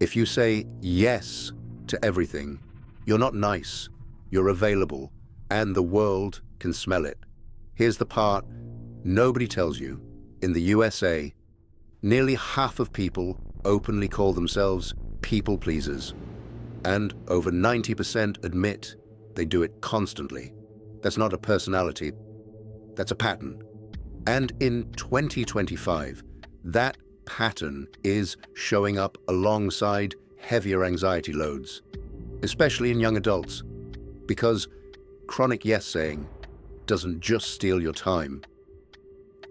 If you say yes to everything, you're not nice, you're available, and the world can smell it. Here's the part nobody tells you. In the USA, nearly half of people openly call themselves people pleasers, and over 90% admit they do it constantly. That's not a personality, that's a pattern. And in 2025, that pattern is showing up alongside heavier anxiety loads, especially in young adults, because chronic yes-saying doesn't just steal your time,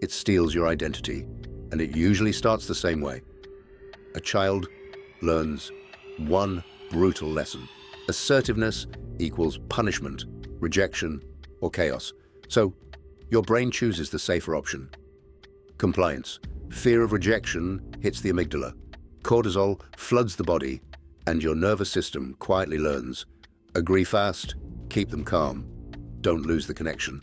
it steals your identity, and it usually starts the same way. A child learns one brutal lesson. Assertiveness equals punishment, rejection, or chaos. So your brain chooses the safer option. Compliance. Fear of rejection hits the amygdala. Cortisol floods the body, and your nervous system quietly learns. Agree fast, keep them calm, don't lose the connection.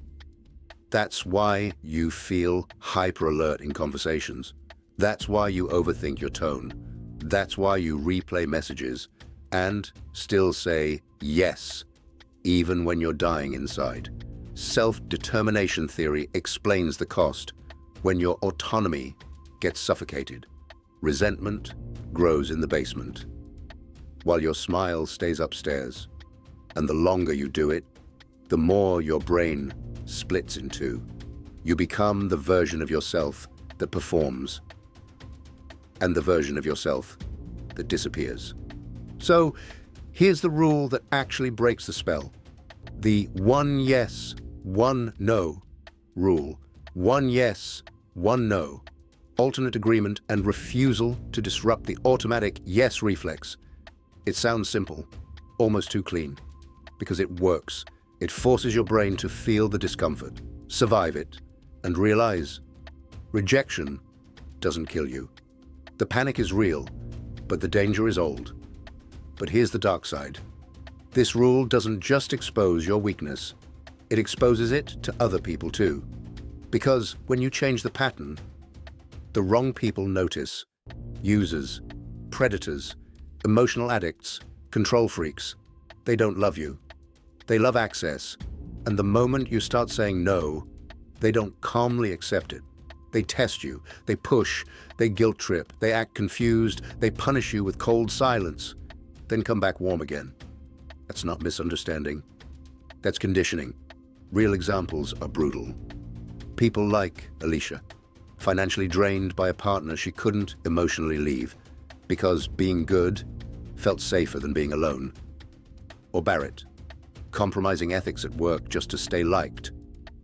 That's why you feel hyper-alert in conversations. That's why you overthink your tone. That's why you replay messages and still say yes, even when you're dying inside. Self-determination theory explains the cost. When your autonomy gets suffocated, resentment grows in the basement, while your smile stays upstairs. And the longer you do it, the more your brain splits in two. You become the version of yourself that performs, and the version of yourself that disappears. So here's the rule that actually breaks the spell. The one yes, one no rule. One yes, one no. Alternate agreement and refusal to disrupt the automatic yes reflex. It sounds simple, almost too clean, because it works. It forces your brain to feel the discomfort, survive it, and realize rejection doesn't kill you. The panic is real, but the danger is old. But here's the dark side. This rule doesn't just expose your weakness, it exposes it to other people too. Because when you change the pattern, the wrong people notice. Users, predators, emotional addicts, control freaks. They don't love you. They love access. And the moment you start saying no, they don't calmly accept it. They test you, they push, they guilt trip, they act confused, they punish you with cold silence, then come back warm again. That's not misunderstanding. That's conditioning. Real examples are brutal. People like Alicia, financially drained by a partner she couldn't emotionally leave because being good felt safer than being alone. Or Barrett, compromising ethics at work just to stay liked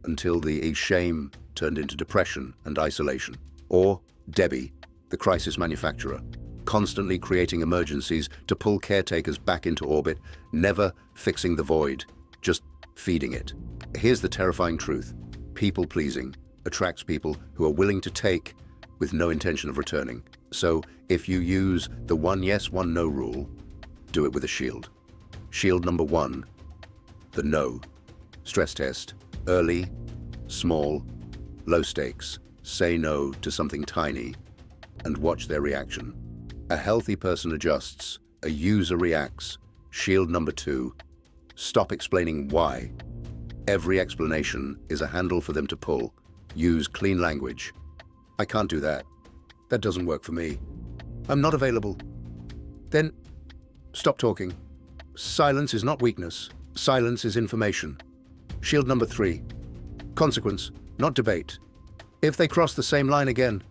until the shame turned into depression and isolation. Or Debbie, the crisis manufacturer, constantly creating emergencies to pull caretakers back into orbit, never fixing the void, just feeding it. Here's the terrifying truth. People-pleasing attracts people who are willing to take with no intention of returning. So if you use the one yes, one no rule, do it with a shield. Shield number one, the no. Stress test. Early, small, low stakes. Say no to something tiny and watch their reaction. A healthy person adjusts, a user reacts. Shield number two, stop explaining why. Every explanation is a handle for them to pull. Use clean language. I can't do that. That doesn't work for me. I'm not available. Then stop talking. Silence is not weakness. Silence is information. Shield number three, consequence, not debate. If they cross the same line again,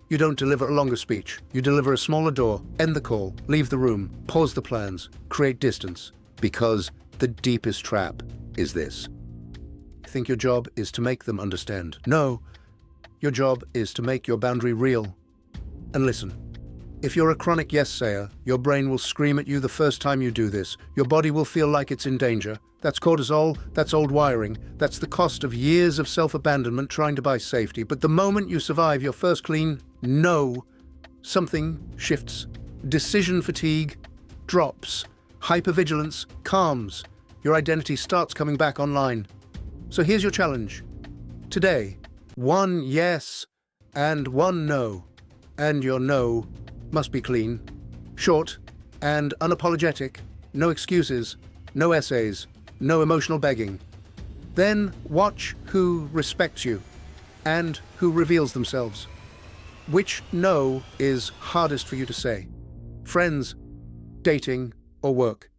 you don't deliver a longer speech. You deliver a smaller door, end the call, leave the room, pause the plans, create distance. Because the deepest trap is this. You think your job is to make them understand. No, your job is to make your boundary real. And listen, if you're a chronic yes-sayer, your brain will scream at you the first time you do this. Your body will feel like it's in danger. That's cortisol, that's old wiring, that's the cost of years of self-abandonment trying to buy safety. But the moment you survive your first clean no, something shifts. Decision fatigue drops. Hypervigilance calms. Your identity starts coming back online. So here's your challenge. Today, one yes and one no. And your no must be clean, short, and unapologetic, no excuses, no essays, no emotional begging. Then watch who respects you and who reveals themselves. Which no is hardest for you to say? Friends, dating, or work?